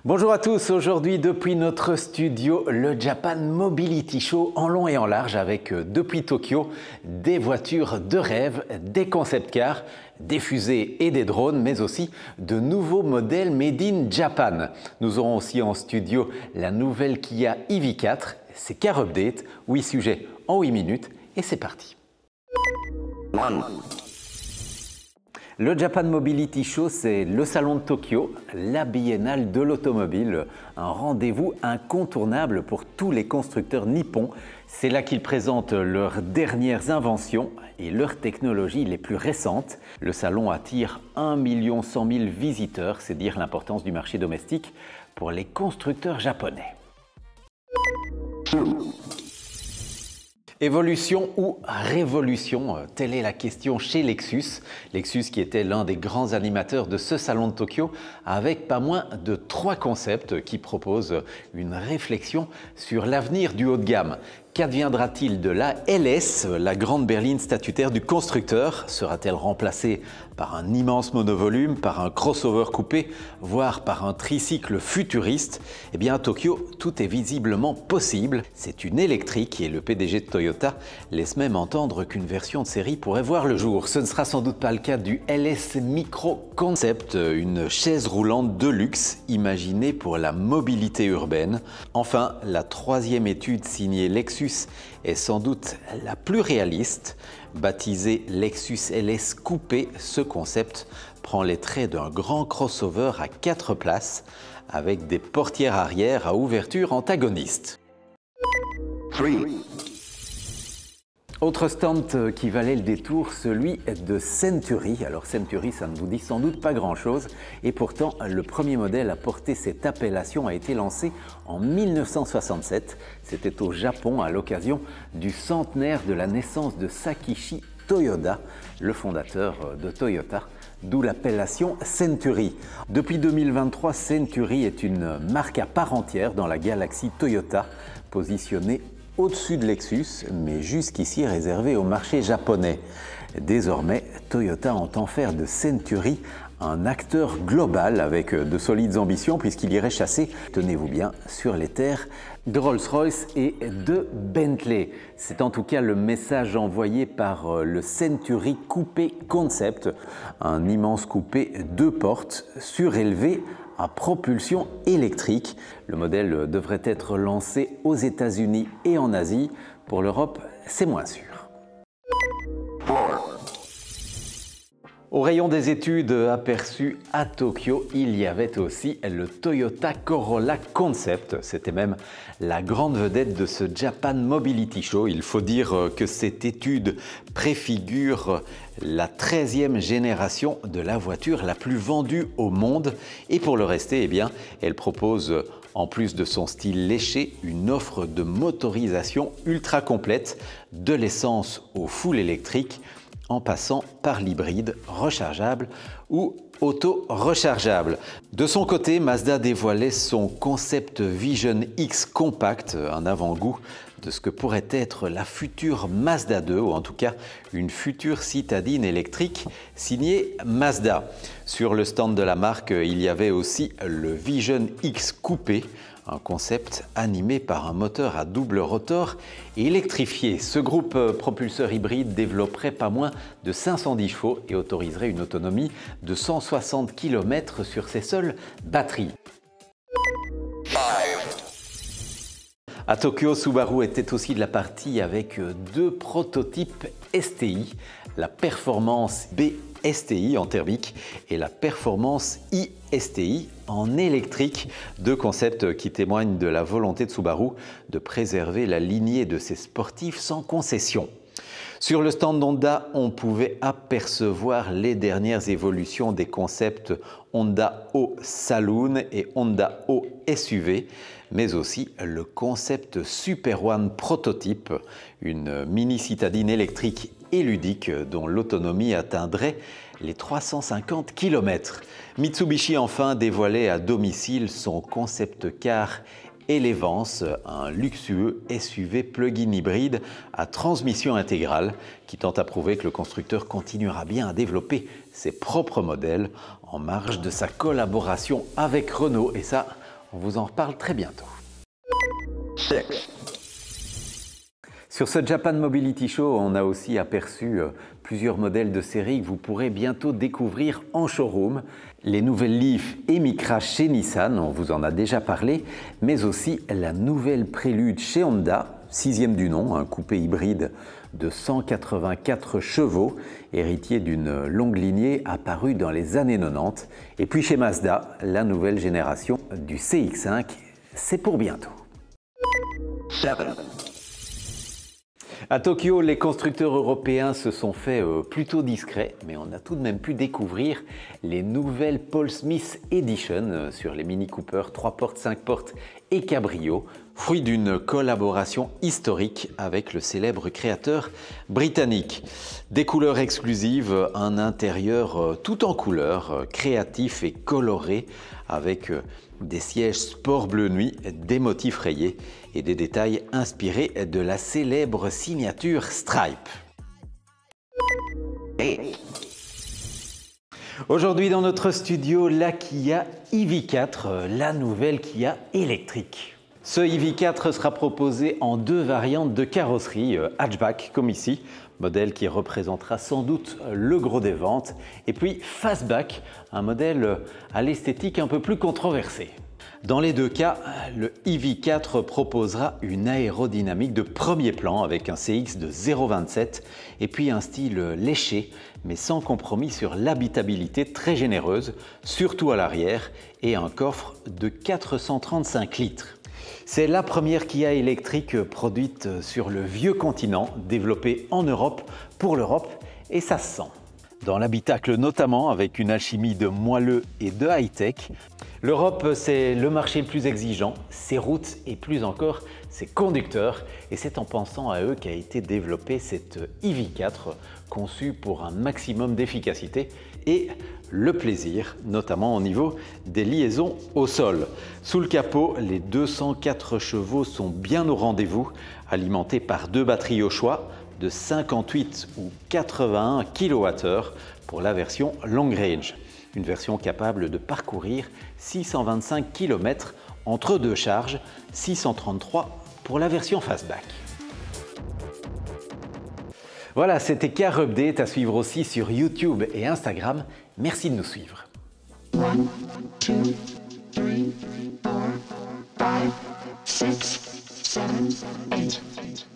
Bonjour à tous, aujourd'hui depuis notre studio, le Japan Mobility Show en long et en large avec depuis Tokyo des voitures de rêve, des concept cars, des fusées et des drones, mais aussi de nouveaux modèles made in Japan. Nous aurons aussi en studio la nouvelle Kia EV4, c'est Car Update, 8 sujets en 8 minutes et c'est parti. Le Japan Mobility Show, c'est le salon de Tokyo, la biennale de l'automobile, un rendez-vous incontournable pour tous les constructeurs nippons. C'est là qu'ils présentent leurs dernières inventions et leurs technologies les plus récentes. Le salon attire 1 100 000 visiteurs, c'est dire l'importance du marché domestique pour les constructeurs japonais. Évolution ou révolution, telle est la question chez Lexus. Lexus qui était l'un des grands animateurs de ce salon de Tokyo avec pas moins de 3 concepts qui proposent une réflexion sur l'avenir du haut de gamme. Qu'adviendra-t-il de la LS, la grande berline statutaire du constructeur? Sera-t-elle remplacée par un immense monovolume, par un crossover coupé, voire par un tricycle futuriste? Eh bien à Tokyo, tout est visiblement possible. C'est une électrique et le PDG de Toyota laisse même entendre qu'une version de série pourrait voir le jour. Ce ne sera sans doute pas le cas du LS Micro Concept, une chaise roulante de luxe imaginée pour la mobilité urbaine. Enfin, la 3e étude signée Lexus est sans doute la plus réaliste. Baptisé Lexus LS Coupé, ce concept prend les traits d'un grand crossover à 4 places avec des portières arrière à ouverture antagoniste. Autre stand qui valait le détour, celui de Century. Alors Century, ça ne vous dit sans doute pas grand-chose et pourtant le premier modèle à porter cette appellation a été lancé en 1967. C'était au Japon à l'occasion du centenaire de la naissance de Sakichi Toyoda, le fondateur de Toyota, d'où l'appellation Century. Depuis 2023, Century est une marque à part entière dans la galaxie Toyota, positionnée au-dessus de Lexus, mais jusqu'ici réservé au marché japonais. Désormais, Toyota entend faire de Century un acteur global avec de solides ambitions puisqu'il irait chasser, tenez-vous bien, sur les terres de Rolls-Royce et de Bentley. C'est en tout cas le message envoyé par le Century Coupé Concept, un immense coupé 2 portes surélevé à propulsion électrique. Le modèle devrait être lancé aux États-Unis et en Asie. Pour l'Europe, c'est moins sûr. Au rayon des études aperçues à Tokyo, il y avait aussi le Toyota Corolla Concept. C'était même la grande vedette de ce Japan Mobility Show. Il faut dire que cette étude préfigure la 13e génération de la voiture la plus vendue au monde. Et pour le rester, eh bien, elle propose, en plus de son style léché, une offre de motorisation ultra complète, de l'essence au full électrique, en passant par l'hybride rechargeable ou auto-rechargeable. De son côté, Mazda dévoilait son Concept Vision X Compact, un avant-goût de ce que pourrait être la future Mazda 2, ou en tout cas une future citadine électrique signée Mazda. Sur le stand de la marque, il y avait aussi le Vision X Coupé, un concept animé par un moteur à double rotor et électrifié. Ce groupe propulseur hybride développerait pas moins de 510 chevaux et autoriserait une autonomie de 160 km sur ses seules batteries. À Tokyo, Subaru était aussi de la partie avec 2 prototypes STI, la Performance B STI en thermique et la Performance i-STI en électrique, 2 concepts qui témoignent de la volonté de Subaru de préserver la lignée de ses sportifs sans concession. Sur le stand d'Honda, on pouvait apercevoir les dernières évolutions des concepts Honda O Saloon et Honda O SUV, mais aussi le concept Super One Prototype, une mini-citadine électrique et ludique dont l'autonomie atteindrait les 350 km. Mitsubishi enfin dévoilait à domicile son concept car Elevance, un luxueux SUV plug-in hybride à transmission intégrale qui tente à prouver que le constructeur continuera bien à développer ses propres modèles en marge de sa collaboration avec Renault. Et ça, On vous en reparle très bientôt. Sur ce Japan Mobility Show, on a aussi aperçu plusieurs modèles de série que vous pourrez bientôt découvrir en showroom. Les nouvelles Leaf et Micra chez Nissan, on vous en a déjà parlé, mais aussi la nouvelle Prélude chez Honda, 6e du nom, un coupé hybride de 184 chevaux, héritier d'une longue lignée apparue dans les années 90. Et puis chez Mazda, la nouvelle génération du CX-5, c'est pour bientôt. À Tokyo, les constructeurs européens se sont fait plutôt discrets, mais on a tout de même pu découvrir les nouvelles Paul Smith Edition sur les Mini Cooper 3 portes, 5 portes et Cabrio, fruit d'une collaboration historique avec le célèbre créateur britannique. Des couleurs exclusives, un intérieur tout en couleurs, créatif et coloré, avec des sièges sport bleu nuit, des motifs rayés et des détails inspirés de la célèbre signature Stripe. Aujourd'hui dans notre studio, la Kia EV4, la nouvelle Kia électrique. Ce EV4 sera proposé en 2 variantes de carrosserie, hatchback comme ici, modèle qui représentera sans doute le gros des ventes, et puis fastback, un modèle à l'esthétique un peu plus controversée. Dans les 2 cas, le EV4 proposera une aérodynamique de premier plan avec un CX de 0,27 et puis un style léché mais sans compromis sur l'habitabilité très généreuse, surtout à l'arrière, et un coffre de 435 litres. C'est la première Kia électrique produite sur le vieux continent, développée en Europe pour l'Europe, et ça se sent. Dans l'habitacle notamment, avec une alchimie de moelleux et de high-tech. L'Europe, c'est le marché le plus exigeant, ses routes et plus encore ses conducteurs. Et c'est en pensant à eux qu'a été développée cette EV4, conçue pour un maximum d'efficacité et le plaisir, notamment au niveau des liaisons au sol. Sous le capot, les 204 chevaux sont bien au rendez-vous, alimentés par 2 batteries au choix, de 58 ou 81 kWh pour la version long range. Une version capable de parcourir 625 km entre 2 charges, 633 pour la version fastback. Voilà, c'était Car Update à suivre aussi sur YouTube et Instagram. Merci de nous suivre. 1, 2, 3, 4, 5, 6, 7, 8.